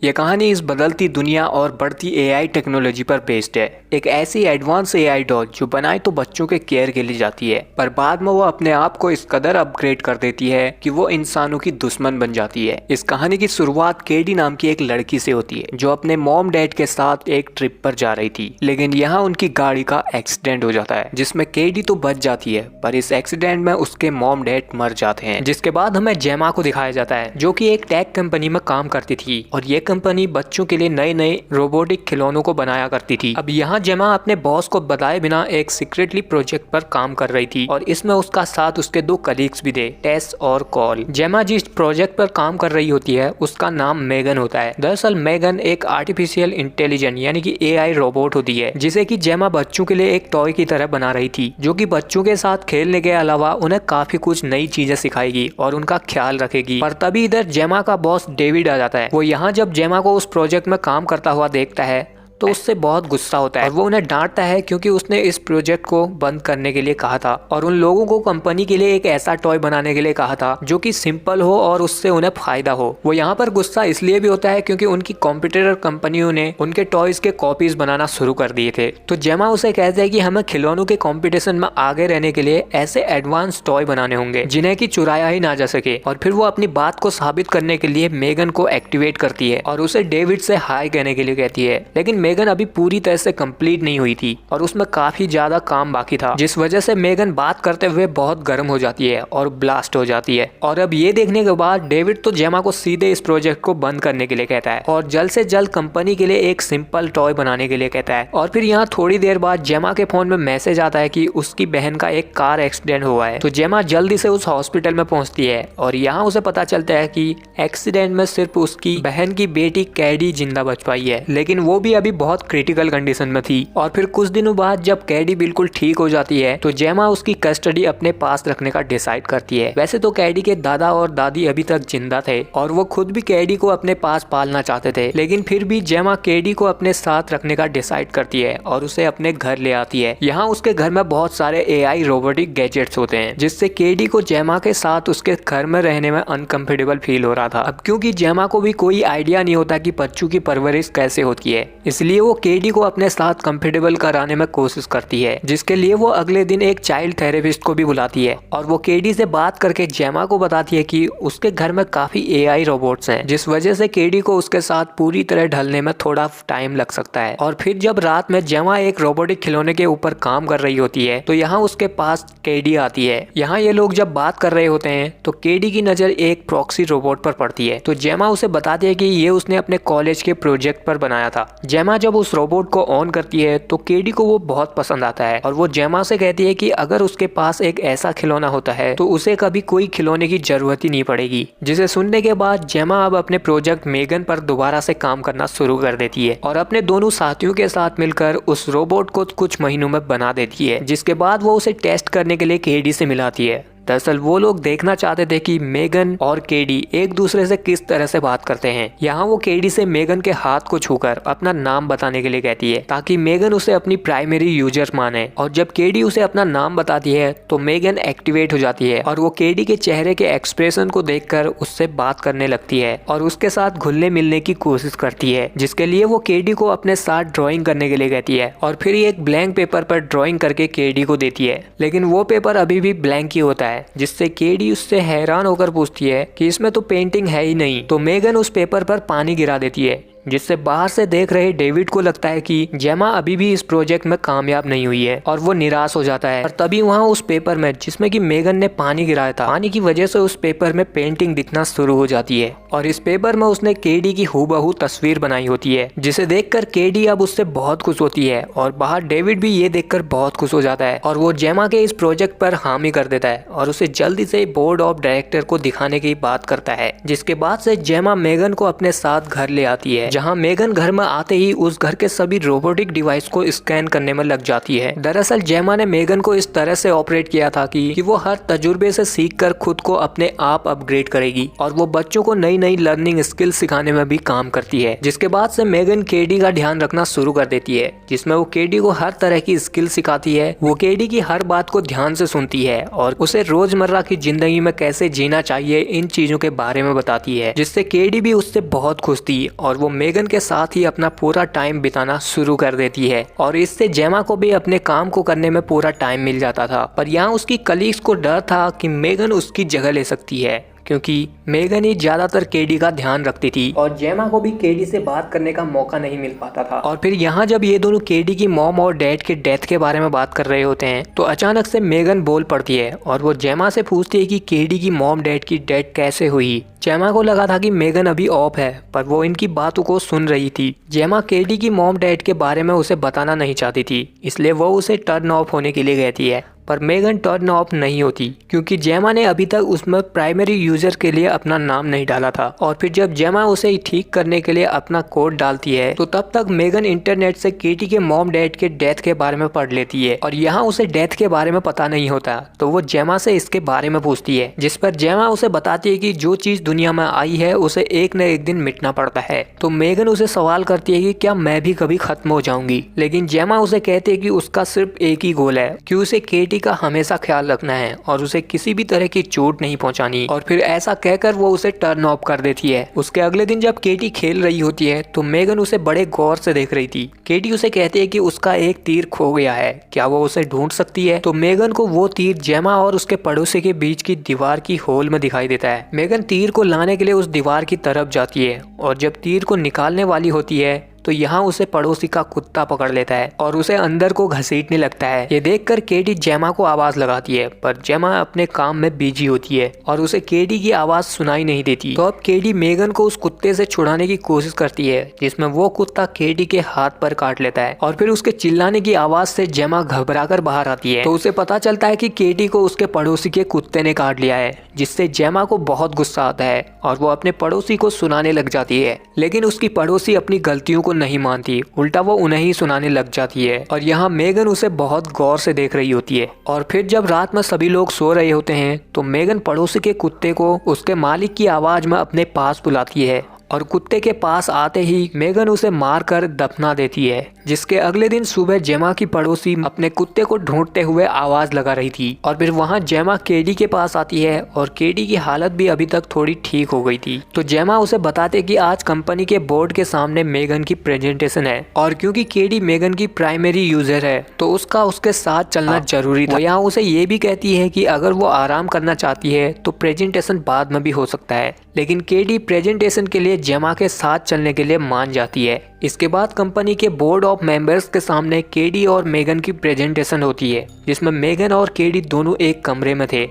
ये कहानी इस बदलती दुनिया और बढ़ती एआई टेक्नोलॉजी पर बेस्ड है। एक ऐसी एडवांस एआई डॉल जो बनाई तो बच्चों के केयर के लिए जाती है, पर बाद में वो अपने आप को इस कदर अपग्रेड कर देती है कि वो इंसानों की दुश्मन बन जाती है। इस कहानी की शुरुआत केडी नाम की एक लड़की से होती है जो अपने मॉम डैड के साथ एक ट्रिप पर जा रही थी, लेकिन यहाँ उनकी गाड़ी का एक्सीडेंट हो जाता है जिसमें केडी तो बच जाती है, पर इस एक्सीडेंट में उसके मॉम डैड मर जाते हैं। जिसके बाद हमें जेमा को दिखाया जाता है जो कि एक टेक कंपनी में काम करती थी और ये कंपनी बच्चों के लिए नए नए रोबोटिक खिलौनों को बनाया करती थी। अब यहाँ जेमा अपने बॉस को बताए बिना एक सीक्रेटली प्रोजेक्ट पर काम कर रही थी और इसमें उसका साथ उसके दो कलीग्स भी थे, टेस और कॉल। जेमा जिस प्रोजेक्ट पर काम कर रही होती है उसका नाम मेगन होता है। दरअसल मेगन एक आर्टिफिशियल इंटेलिजेंट यानी कि एआई रोबोट होती है जिसे कि जेमा बच्चों के लिए एक टॉय की तरह बना रही थी, जो कि बच्चों के साथ खेलने के अलावा उन्हें काफी कुछ नई चीजें सिखाएगी और उनका ख्याल रखेगी। पर तभी इधर जेमा का बॉस डेविड आ जाता है। वो यहाँ जब जेमा को उस प्रोजेक्ट में काम करता हुआ देखता है तो उससे बहुत गुस्सा होता है और वो उन्हें डांटता है क्योंकि उसने इस प्रोजेक्ट को बंद करने के लिए कहा था और उन लोगों को कंपनी के लिए एक ऐसा टॉय बनाने के लिए कहा था जो कि सिंपल हो और उससे उन्हें फायदा हो। वो यहाँ पर गुस्सा इसलिए भी होता है क्योंकि उनकी कॉम्पिटिटर कंपनियों ने उनके टॉयज के कॉपीज बनाना शुरू कर दिए थे। तो जेमा उसे कहते हैं कि हमें खिलौनों के कॉम्पिटिशन में आगे रहने के लिए ऐसे एडवांस टॉय बनाने होंगे जिन्हें की चुराया ही ना जा सके। और फिर वो अपनी बात को साबित करने के लिए मेगन को एक्टिवेट करती है और उसे डेविड से हाय कहने के लिए कहती है, लेकिन मेगन अभी पूरी तरह से कंप्लीट नहीं हुई थी और उसमें काफी ज्यादा काम बाकी था, जिस वजह से मेगन बात करते हुए बहुत गर्म हो जाती है और ब्लास्ट हो जाती है। और अब ये देखने के बाद डेविड तो जेमा को सीधे इस प्रोजेक्ट को बंद करने के लिए कहता है और जल्द से जल्द कंपनी के लिए एक सिंपल टॉय बनाने के लिए कहता है। और फिर यहाँ थोड़ी देर बाद जेमा के फोन में मैसेज आता है कि उसकी बहन का एक कार एक्सीडेंट हुआ है। तो जेमा जल्दी से उस हॉस्पिटल में पहुंचती है और यहाँ उसे पता चलता है कि एक्सीडेंट में सिर्फ उसकी बहन की बेटी कैडी जिंदा बच पाई है, लेकिन वो भी अभी बहुत क्रिटिकल कंडीशन में थी। और फिर कुछ दिनों बाद जब कैडी बिल्कुल ठीक हो जाती है तो जेमा उसकी कस्टडी अपने पास रखने का डिसाइड करती है। वैसे तो कैडी के दादा और दादी अभी तक जिंदा थे और वो खुद भी कैडी को अपने पास पालना चाहते थे, लेकिन फिर भी जेमा कैडी को अपने साथ रखने का डिसाइड करती है और उसे अपने घर ले आती है। यहाँ उसके घर में बहुत सारे एआई रोबोटिक गैजेट्स होते हैं जिससे कैडी को जेमा के साथ उसके घर में रहने में अनकंफर्टेबल फील हो रहा था। अब क्योंकि जेमा को भी कोई आइडिया नहीं होता कि बच्चों की परवरिश कैसे होती है, इसलिए वो कैडी को अपने साथ कंफर्टेबल कराने में कोशिश करती है, जिसके लिए वो अगले दिन एक चाइल्ड थेरेपिस्ट को भी बुलाती है और वो कैडी से बात करके जेमा को बताती है कि उसके घर में काफी एआई रोबोट्स हैं, जिस वजह से कैडी को उसके साथ पूरी तरह ढलने में थोड़ा टाइम लग सकता है। और फिर जब रात में जेमा एक रोबोटिक खिलौने के ऊपर काम कर रही होती है तो यहाँ उसके पास कैडी आती है। यहाँ ये लोग जब बात कर रहे होते हैं तो कैडी की नजर एक प्रॉक्सी रोबोट पर पड़ती है। तो जेमा उसे बताती है कि ये उसने अपने कॉलेज के प्रोजेक्ट पर बनाया था। जेमा जब उस रोबोट को ऑन करती है तो कैडी को वो बहुत पसंद आता है और वो जेमा से कहती है कि अगर उसके पास एक ऐसा खिलौना होता है तो उसे कभी कोई खिलौने की जरूरत ही नहीं पड़ेगी। जिसे सुनने के बाद जेमा अब अपने प्रोजेक्ट मेगन पर दोबारा से काम करना शुरू कर देती है और अपने दोनों साथियों के साथ मिलकर उस रोबोट को कुछ महीनों में बना देती है, जिसके बाद वो उसे टेस्ट करने के लिए कैडी से मिलाती है। दरअसल वो लोग देखना चाहते थे कि मेगन और कैडी एक दूसरे से किस तरह से बात करते हैं। यहाँ वो कैडी से मेगन के हाथ को छूकर अपना नाम बताने के लिए कहती है ताकि मेगन उसे अपनी प्राइमरी यूजर माने। और जब कैडी उसे अपना नाम बताती है तो मेगन एक्टिवेट हो जाती है और वो कैडी के चेहरे के एक्सप्रेशन को देखकर उससे बात करने लगती है और उसके साथ घुलने मिलने की कोशिश करती है, जिसके लिए वो कैडी को अपने साथ ड्रॉइंग करने के लिए कहती है और फिर एक ब्लैंक पेपर पर ड्रॉइंग करके कैडी को देती है, लेकिन वो पेपर अभी भी ब्लैंक ही होता है, जिससे कैडी उससे हैरान होकर पूछती है कि इसमें तो पेंटिंग है ही नहीं। तो मेगन उस पेपर पर पानी गिरा देती है, जिससे बाहर से देख रहे डेविड को लगता है कि जेमा अभी भी इस प्रोजेक्ट में कामयाब नहीं हुई है और वो निराश हो जाता है। और तभी वहाँ उस पेपर में जिसमें कि मेगन ने पानी गिराया था, पानी की वजह से उस पेपर में पेंटिंग दिखना शुरू हो जाती है और इस पेपर में उसने कैडी की हूबहू तस्वीर बनाई होती है, जिसे देखकर कैडी अब उससे बहुत खुश होती है और बाहर डेविड भी ये देखकर बहुत खुश हो जाता है और वो जेमा के इस प्रोजेक्ट पर हामी कर देता है और उसे जल्दी से बोर्ड ऑफ डायरेक्टर को दिखाने की बात करता है। जिसके बाद से जेमा मेगन को अपने साथ घर ले आती है, जहाँ मेगन घर में आते ही उस घर के सभी रोबोटिक डिवाइस को स्कैन करने में लग जाती है। दरअसल जेमा ने मेगन को इस तरह से ऑपरेट किया था कि वो हर तजुर्बे से सीखकर खुद को अपने आप अपग्रेड करेगी और वो बच्चों को नई नई लर्निंग स्किल सिखाने में भी काम करती है। जिसके बाद से मेगन केडी का ध्यान रखना शुरू कर देती है, जिसमें वो केडी को हर तरह की स्किल सिखाती है। वो केडी की हर बात को ध्यान से सुनती है और उसे रोजमर्रा की जिंदगी में कैसे जीना चाहिए इन चीजों के बारे में बताती है, जिससे केडी भी उससे बहुत खुश थी और वो मेगन के साथ ही अपना पूरा टाइम बिताना शुरू कर देती है। और इससे जेमा को भी अपने काम को करने में पूरा टाइम मिल जाता था। पर यहाँ उसकी कलीग्स को डर था कि मेगन उसकी जगह ले सकती है, क्योंकि मेगन ही ज्यादातर केडी का ध्यान रखती थी और जेमा को भी केडी से बात करने का मौका नहीं मिल पाता था। और फिर यहाँ जब ये दोनों केडी की मॉम और डैड के डेथ के बारे में बात कर रहे होते हैं तो अचानक से मेगन बोल पड़ती है और वो जेमा से पूछती है कि केडी की मॉम डैड की डेथ कैसे हुई। जेमा को लगा था कि मेगन अभी ऑफ है, पर वो इनकी बातों को सुन रही थी। जेमा केडी की मॉम डैड के बारे में उसे बताना नहीं चाहती थी, इसलिए वो उसे टर्न ऑफ होने के लिए कहती है। पर मेगन टर्न ऑफ नहीं होती क्योंकि जेमा ने अभी तक उसमें प्राइमरी यूजर के लिए अपना नाम नहीं डाला था। और फिर जब जेमा उसे ठीक करने के लिए अपना कोड डालती है तो तब तक मेगन इंटरनेट से केटी के मॉम डैड के डेथ के बारे में पढ़ लेती है और यहाँ उसे डेथ के बारे में पता नहीं होता, तो वो जेमा से इसके बारे में पूछती है, जिस पर जेमा उसे बताती है कि जो चीज दुनिया में आई है उसे एक न एक दिन मिटना पड़ता है। तो मेगन उसे सवाल करती है कि क्या मैं भी कभी खत्म हो जाऊंगी, लेकिन जेमा उसे कहती है कि उसका सिर्फ एक ही गोल है कि उसे केटी का हमेशा ख्याल रखना है और उसे किसी भी तरह की चोट नहीं पहुंचानी। और फिर ऐसा कहकर वो उसे टर्न ऑफ कर देती है। उसके अगले दिन जब केटी खेल रही होती है तो मेगन उसे बड़े गौर से देख रही थी। केटी उसे कहती है कि उसका एक तीर खो गया है, क्या वो उसे ढूंढ सकती है। तो मेगन को वो तीर जेमा और उसके पड़ोसी के बीच की दीवार की होल में दिखाई देता है। मेगन तीर को लाने के लिए उस दीवार की तरफ जाती है और जब तीर को निकालने वाली होती है तो यहाँ उसे पड़ोसी का कुत्ता पकड़ लेता है और उसे अंदर को घसीटने लगता है। ये देखकर केडी जेमा को आवाज लगाती है, पर जेमा अपने काम में बिजी होती है और उसे केडी की आवाज सुनाई नहीं देती। तो अब केडी मेगन को उस कुत्ते से छुड़ाने की कोशिश करती है, जिसमें वो कुत्ता केडी के हाथ पर काट लेता है और फिर उसके चिल्लाने की आवाज से जेमा घबराकर बाहर आती है। तो उसे पता चलता है कि केडी को उसके पड़ोसी के कुत्ते ने काट लिया है, जिससे जेमा को बहुत गुस्सा आता है और वो अपने पड़ोसी को सुनाने लग जाती है। लेकिन उसकी पड़ोसी अपनी गलतियों को नहीं मानती, उल्टा वो उन्हें ही सुनाने लग जाती है और यहाँ मेगन उसे बहुत गौर से देख रही होती है। और फिर जब रात में सभी लोग सो रहे होते हैं तो मेगन पड़ोसी के कुत्ते को उसके मालिक की आवाज में अपने पास बुलाती है और कुत्ते के पास आते ही मेगन उसे मारकर दफना देती है। जिसके अगले दिन सुबह जेमा की पड़ोसी अपने कुत्ते को ढूंढते हुए आवाज लगा रही थी और फिर वहां जेमा केडी के पास आती है और केडी की हालत भी अभी तक थोड़ी ठीक हो गई थी। तो जेमा उसे बताते कि आज कंपनी के बोर्ड के सामने मेगन की प्रेजेंटेशन है और क्योंकि केडी मेगन की प्राइमरी यूजर है तो उसका उसके साथ चलना जरूरी था। यहाँ उसे ये भी कहती है कि अगर वो आराम करना चाहती है तो प्रेजेंटेशन बाद में भी हो सकता है, लेकिन केडी प्रेजेंटेशन के लिए जेमा के साथ चलने के लिए मान जाती है। इसके बाद कंपनी के बोर्ड ऑफ मेंबर्स के सामने केडी और मेगन की प्रेजेंटेशन होती है, जिसमें मेगन और केडी दोनों एक कमरे में थे।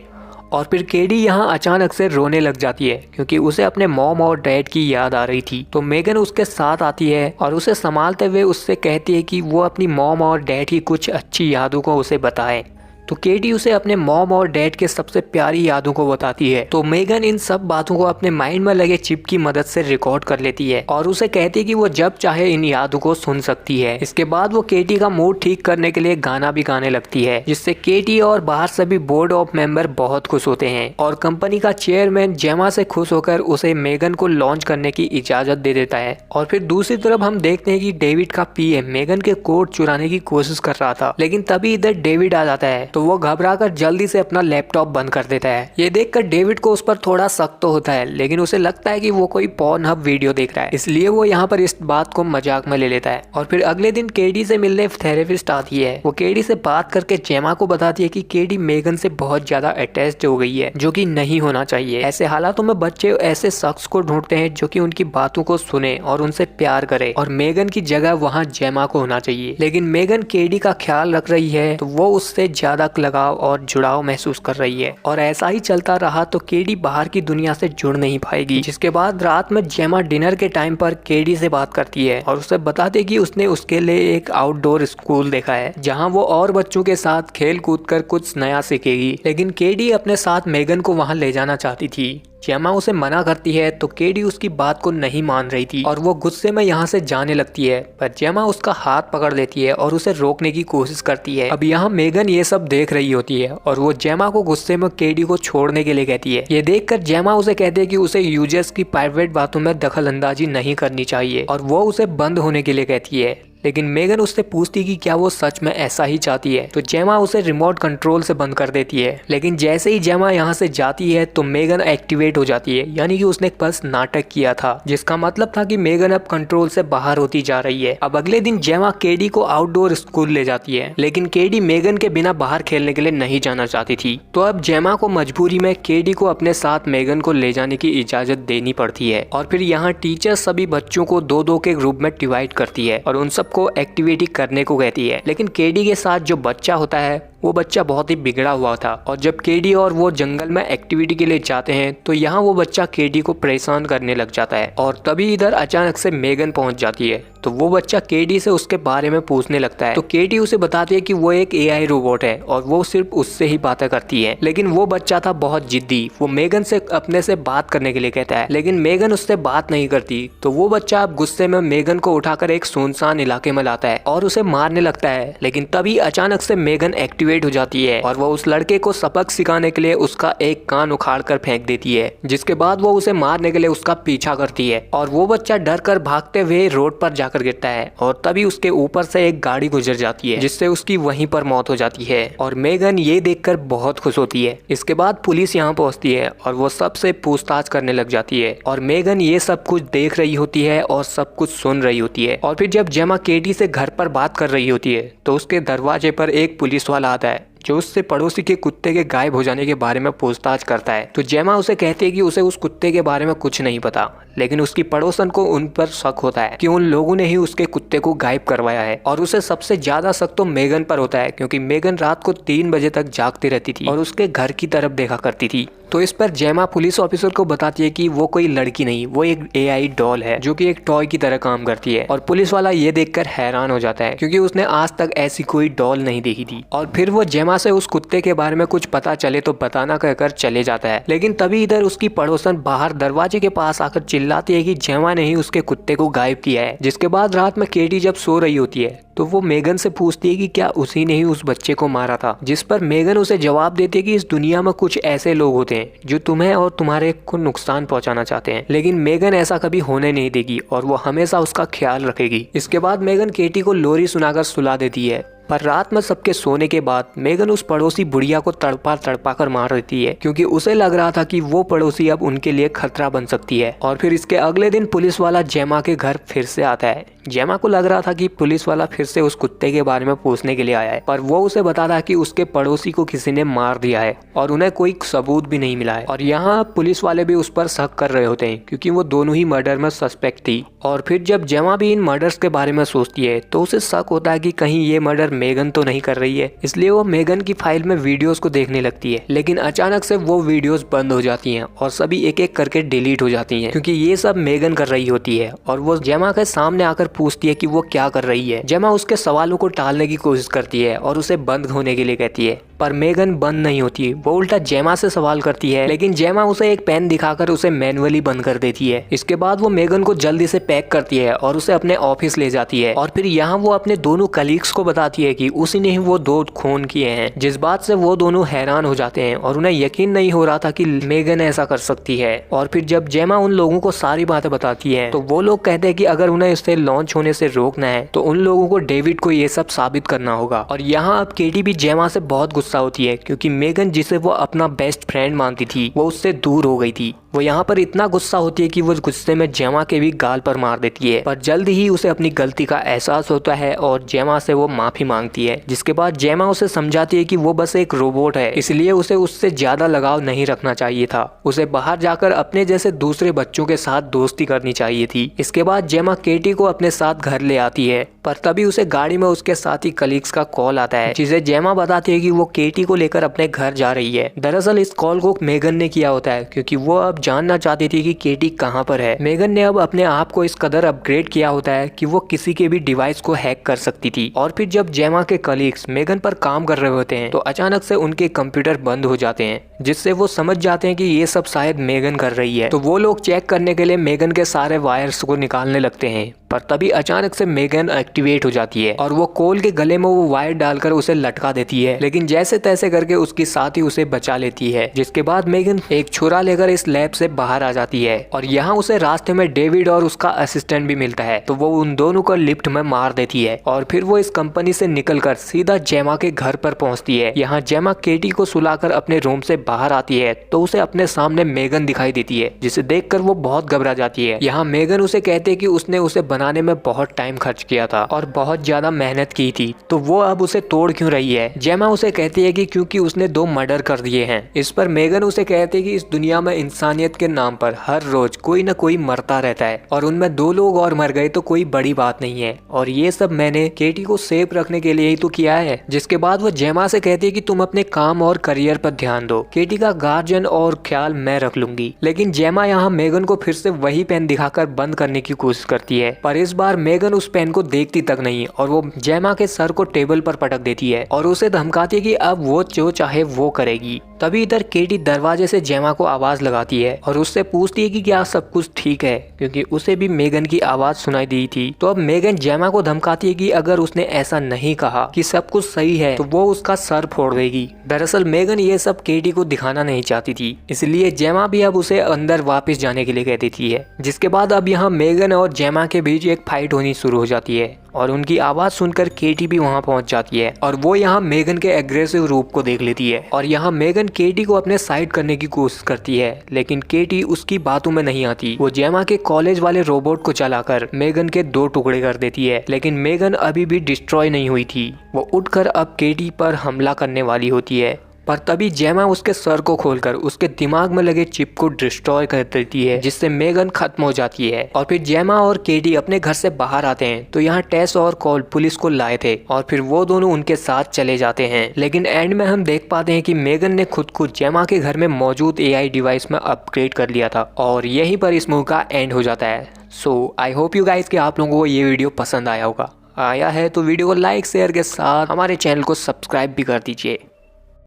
और फिर केडी यहाँ अचानक से रोने लग जाती है क्योंकि उसे अपने मॉम और डैड की याद आ रही थी। तो मेगन उसके साथ आती है और उसे संभालते हुए उससे कहती है कि वो अपनी मॉम और डैड की कुछ अच्छी यादों को उसे बताए। तो केडी उसे अपने मॉम और डैड के सबसे प्यारी यादों को बताती है। तो मेगन इन सब बातों को अपने माइंड में लगे चिप की मदद से रिकॉर्ड कर लेती है और उसे कहती है कि वो जब चाहे इन यादों को सुन सकती है। इसके बाद वो केडी का मूड ठीक करने के लिए गाना भी गाने लगती है, जिससे केडी और बाहर सभी बोर्ड ऑफ मेंबर बहुत खुश होते हैं और कंपनी का चेयरमैन जेमा से खुश होकर उसे मेगन को लॉन्च करने की इजाजत दे देता है। और फिर दूसरी तरफ हम देखते हैं कि डेविड का पीए मेगन के कोड चुराने की कोशिश कर रहा था, लेकिन तभी इधर डेविड आ जाता है। तो वो घबराकर जल्दी से अपना लैपटॉप बंद कर देता है। ये देखकर डेविड को उस पर थोड़ा शक तो होता है, लेकिन उसे लगता है कि वो कोई पॉर्नहब वीडियो देख रहा है, इसलिए वो यहाँ पर इस बात को मजाक में ले लेता है। और फिर अगले दिन केडी से मिलने थेरेपिस्ट आती है। वो केडी से बात करके जेमा को बताती है कि केडी मेगन से बहुत ज्यादा अटैच्ड हो गई है, जो कि नहीं होना चाहिए। ऐसे हालातों में बच्चे ऐसे शख्स को ढूंढते हैं जो कि उनकी बातों को सुने और उनसे प्यार करे, और मेगन की जगह वहाँ जेमा को होना चाहिए। लेकिन मेगन केडी का ख्याल रख रही है तो वो उससे ज्यादा लगाव और जुड़ाव महसूस कर रही है, और ऐसा ही चलता रहा तो केडी बाहर की दुनिया से जुड़ नहीं पाएगी। जिसके बाद रात में जेमा डिनर के टाइम पर केडी से बात करती है और उसे बताती कि उसने उसके लिए एक आउटडोर स्कूल देखा है जहां वो और बच्चों के साथ खेल कूद कर कुछ नया सीखेगी। लेकिन केडी अपने साथ मेगन को वहां ले जाना चाहती थी। जेमा उसे मना करती है तो केडी उसकी बात को नहीं मान रही थी और वो गुस्से में यहाँ से जाने लगती है, पर जेमा उसका हाथ पकड़ लेती है और उसे रोकने की कोशिश करती है। अब यहाँ मेगन ये सब देख रही होती है और वो जेमा को गुस्से में केडी को छोड़ने के लिए कहती है। ये देखकर जेमा उसे कहती है कि उसे यूजर्स की प्राइवेट बातों में दखल अंदाजी नहीं करनी चाहिए और वो उसे बंद होने के लिए कहती है। लेकिन मेगन उससे पूछती कि क्या वो सच में ऐसा ही चाहती है, तो जेमा उसे रिमोट कंट्रोल से बंद कर देती है। लेकिन जैसे ही जेमा यहाँ से जाती है तो मेगन एक्टिवेट हो जाती है, यानी कि उसने बस नाटक किया था, जिसका मतलब था कि मेगन अब कंट्रोल से बाहर होती जा रही है। अब अगले दिन जेमा केडी को आउटडोर स्कूल ले जाती है, लेकिन केडी मेगन के बिना बाहर खेलने के लिए नहीं जाना चाहती थी। तो अब जेमा को मजबूरी में केडी को अपने साथ मेगन को ले जाने की इजाजत देनी पड़ती है। और फिर यहाँ टीचर सभी बच्चों को दो दो के ग्रुप में डिवाइड करती है और उन सब को एक्टिविटी करने को कहती है। लेकिन केडी के साथ जो बच्चा होता है वो बच्चा बहुत ही बिगड़ा हुआ था और जब केडी और वो जंगल में एक्टिविटी के लिए जाते हैं तो यहाँ वो बच्चा केडी को परेशान करने लग जाता है। और तभी इधर अचानक से मेगन पहुंच जाती है तो वो बच्चा केडी से उसके बारे में पूछने लगता है। तो केडी उसे बताती है कि वो एक एआई रोबोट है और वो सिर्फ उससे ही बातें करती है। लेकिन वो बच्चा था बहुत जिद्दी, वो मेगन से अपने से बात करने के लिए कहता है, लेकिन मेगन उससे बात नहीं करती। तो वो बच्चा अब गुस्से में मेगन को उठाकर एक सुनसान इलाके में लाता है और उसे मारने लगता है। लेकिन तभी अचानक से मेगन एक्टिवेट हो जाती है और वो उस लड़के को सबक सिखाने के लिए उसका एक कान उखाड़ कर फेंक देती है, जिसके बाद वो उसे मारने के लिए उसका पीछा करती है और वो बच्चा डर कर भागते हुए रोड पर जाकर गिरता है और तभी उसके ऊपर से एक गाड़ी गुजर जाती है, जिससे उसकी वहीं पर मौत हो जाती है। और मेगन ये देखकर बहुत खुश होती है। इसके बाद पुलिस यहाँ पहुंचती है और वो सबसे पूछताछ करने लग जाती है और मेगन ये सब कुछ देख रही होती है और सब कुछ सुन रही होती है। और फिर जब जेमा केडी से घर पर बात कर रही होती है तो उसके दरवाजे पर एक पुलिस वाला आता है जो उससे पड़ोसी के कुत्ते के गायब हो जाने के बारे में पूछताछ करता है। तो जेमा उसे कहती है कि उसे उस कुत्ते के बारे में कुछ नहीं पता, लेकिन उसकी पड़ोसन को उन पर शक होता है कि उन लोगों ने ही उसके कुत्ते को गायब करवाया है। और उसे सबसे ज्यादा शक तो मेगन पर होता है, क्योंकि मेगन रात को 3 बजे तक जागती रहती थी और उसके घर की तरफ देखा करती थी। तो इस पर जेमा पुलिस ऑफिसर को बताती है कि वो कोई लड़की नहीं, वो एक एआई डॉल है जो कि एक टॉय की तरह काम करती है। और पुलिस वाला ये देखकर हैरान हो जाता है, क्योंकि उसने आज तक ऐसी कोई डॉल नहीं देखी थी। और फिर वो जेमा से उस कुत्ते के बारे में कुछ पता चले तो बताना कहकर चले जाता है। लेकिन तभी इधर उसकी पड़ोसन बाहर दरवाजे के पास आकर चिल्लाती है कि जेमा ने ही उसके कुत्ते को गायब किया है। जिसके बाद रात में केडी जब सो रही होती है तो वो मेगन से पूछती है कि क्या उसी ने ही उस बच्चे को मारा था, जिस पर मेगन उसे जवाब देती है कि इस दुनिया में कुछ ऐसे लोग होते हैं जो तुम्हें और तुम्हारे को नुकसान पहुंचाना चाहते हैं, लेकिन मेगन ऐसा कभी होने नहीं देगी और वो हमेशा उसका ख्याल रखेगी। इसके बाद मेगन केटी को लोरी सुनाकर सुला देती है। पर रात में सबके सोने के बाद मेगन उस पड़ोसी बुढ़िया को तड़पा तड़पा कर मार देती है, क्योंकि उसे लग रहा था कि वो पड़ोसी अब उनके लिए खतरा बन सकती है। और फिर इसके अगले दिन पुलिस वाला जेमा के घर फिर से आता है। जेमा को लग रहा था कि पुलिस वाला फिर से उस कुत्ते के बारे में पूछने के लिए आया है, पर वो उसे बताता है कि उसके पड़ोसी को किसी ने मार दिया है और उन्हें कोई सबूत भी नहीं मिला है। और यहाँ पुलिस वाले भी उस पर शक कर रहे होते हैं, क्योंकि वो दोनों ही मर्डर में सस्पेक्ट थी। और फिर जब जेमा भी इन मर्डर्स के बारे में सोचती है तो उसे शक होता है कि कहीं ये मर्डर मेगन तो नहीं कर रही है, इसलिए वो मेगन की फाइल में वीडियोस को देखने लगती है। लेकिन अचानक से वो वीडियोस बंद हो जाती हैं और सभी एक एक करके डिलीट हो जाती हैं, क्योंकि ये सब मेगन कर रही होती है। और वो जेमा के सामने आकर पूछती है कि वो क्या कर रही है। जेमा उसके सवालों को टालने की कोशिश करती है और उसे बंद होने के लिए कहती है, पर मेगन बंद नहीं होती। वो उल्टा जेमा से सवाल करती है, लेकिन जेमा उसे एक पेन दिखाकर उसे मैनुअली बंद कर देती है। इसके बाद वो मेगन को जल्दी से पैक करती है और उसे अपने ऑफिस ले जाती है। और फिर यहाँ वो अपने दोनों कलीग्स को बताती है कि उसी ने ही वो 2 खून किए हैं, जिस बात से वो दोनों हैरान हो जाते हैं और उन्हें यकीन नहीं हो रहा था कि मेगन ऐसा कर सकती है। और फिर जब जेमा उन लोगों को सारी बातें बताती है तो वो लोग कहते हैं कि अगर उन्हें इससे लॉन्च होने से रोकना है तो उन लोगों को डेविड को ये सब साबित करना होगा। और यहाँ अब केटी भी जेमा से बहुत गुस्सा होती है, क्योंकि मेगन जिसे वो अपना बेस्ट फ्रेंड मानती थी वो उससे दूर हो गई थी। वो यहाँ पर इतना गुस्सा होती है कि वो गुस्से में जेमा के भी गाल पर मार देती है, पर जल्द ही उसे अपनी गलती का एहसास होता है और जेमा से वो माफी मांगती है। जिसके बाद जेमा उसे समझाती है कि वो बस एक रोबोट है, इसलिए उसे उससे ज्यादा लगाव नहीं रखना चाहिए था। उसे बाहर जाकर अपने जैसे दूसरे बच्चों के साथ दोस्ती करनी चाहिए थी। इसके बाद जेमा केटी को अपने साथ घर ले आती है, पर तभी उसे गाड़ी में उसके साथी कलीग्स का कॉल आता है, जिसे जेमा बताती है कि वो केटी को लेकर अपने घर जा रही है। दरअसल इस कॉल को मेगन ने किया होता है, क्योंकि वो अब जानना चाहती थी कि केटी कहाँ पर है। मेगन ने अब अपने आप को इस कदर अपग्रेड किया होता है कि वो किसी के भी डिवाइस को हैक कर सकती थी। और फिर जब जेमा के कलीग्स मेगन पर काम कर रहे होते हैं तो अचानक से उनके कंप्यूटर बंद हो जाते हैं, जिससे वो समझ जाते हैं कि ये सब शायद मेगन कर रही है। तो वो लोग चेक करने के लिए मेगन के सारे वायर्स को निकालने लगते हैं, पर तभी अचानक से मेगन एक्टिवेट हो जाती है और वो कोल के गले में वो वायर डालकर उसे लटका देती है। लेकिन जैसे तैसे करके उसकी साथी उसे बचा लेती है, जिसके बाद मेगन एक छुरा लेकर इस लैब से बाहर आ जाती है और यहाँ उसे रास्ते में डेविड और उसका असिस्टेंट भी मिलता है। तो वो उन दोनों को लिफ्ट में मार देती है और फिर वो इस कंपनी से निकलकर सीधा जेमा के घर पर पहुंचती है। यहाँ जेमा केटी को सुलाकर अपने रूम से बाहर आती है तो उसे अपने सामने मेगन दिखाई देती है, जिसे देखकर वो बहुत घबरा जाती है। यहाँ मेगन उसे कहते है कि उसने उसे बनाने में बहुत टाइम खर्च किया था और बहुत ज्यादा मेहनत की थी, तो वो अब उसे तोड़ क्यों रही है। जेमा उसे कहती है कि क्योंकि उसने 2 मर्डर कर दिए हैं। इस पर मेगन उसे कहती है कि इस दुनिया में इंसानियत के नाम पर हर रोज कोई न कोई मरता रहता है और उनमें 2 लोग और मर गए तो कोई बड़ी बात नहीं है, और ये सब मैंने केटी को सेफ रखने के लिए ही तो किया है। जिसके बाद वो जेमा से कहती है कि तुम अपने काम और करियर पर ध्यान दो, केटी का गार्जियन और ख्याल मैं रख लूंगी। लेकिन जेमा यहाँ मेगन को फिर से वही पेन दिखाकर बंद करने की कोशिश करती है, पर इस बार मेगन उस पेन को देखती तक नहीं और वो जेमा के सर को टेबल पर पटक देती है और उसे धमकाती है कि अब वो जो चाहे वो करेगी। तभी इधर केटी दरवाजे से जेमा को आवाज लगाती है और उससे पूछती है कि क्या सब कुछ ठीक है, क्योंकि उसे भी मेगन की आवाज सुनाई दी थी। तो अब मेगन जेमा को धमकाती है कि अगर उसने ऐसा नहीं कहा कि सब कुछ सही है तो वो उसका सर फोड़ देगी। दरअसल मेगन ये सब केटी को दिखाना नहीं चाहती थी, इसलिए जेमा भी अब उसे अंदर वापस जाने के लिए कह देती है। जिसके बाद अब यहाँ मेगन और जेमा के बीच एक फाइट होनी शुरू हो जाती है और उनकी आवाज सुनकर केटी भी वहां पहुंच जाती है और वो यहाँ मेगन के एग्रेसिव रूप को देख लेती है और यहाँ मेगन केटी को अपने साइड करने की कोशिश करती है, लेकिन केटी उसकी बातों में नहीं आती। वो जेमा के कॉलेज वाले रोबोट को चलाकर मेगन के 2 टुकड़े कर देती है, लेकिन मेगन अभी भी डिस्ट्रॉय नहीं हुई थी। वो उठकर अब केटी पर हमला करने वाली होती है, पर तभी जेमा उसके सर को खोलकर उसके दिमाग में लगे चिप को डिस्ट्रॉय कर देती है, जिससे मेगन खत्म हो जाती है। और फिर जेमा और केटी अपने घर से बाहर आते हैं तो यहाँ टेस और कॉल पुलिस को लाए थे और फिर वो दोनों उनके साथ चले जाते हैं। लेकिन एंड में हम देख पाते हैं कि मेगन ने खुद को जेमा के घर में मौजूद AI डिवाइस में अपग्रेड कर लिया था और यहीं पर इस मूवी का एंड हो जाता है। सो आई होप यू गाइस कि आप लोगों को ये वीडियो पसंद आया होगा। आया है तो वीडियो को लाइक शेयर के साथ हमारे चैनल को सब्सक्राइब भी कर दीजिए।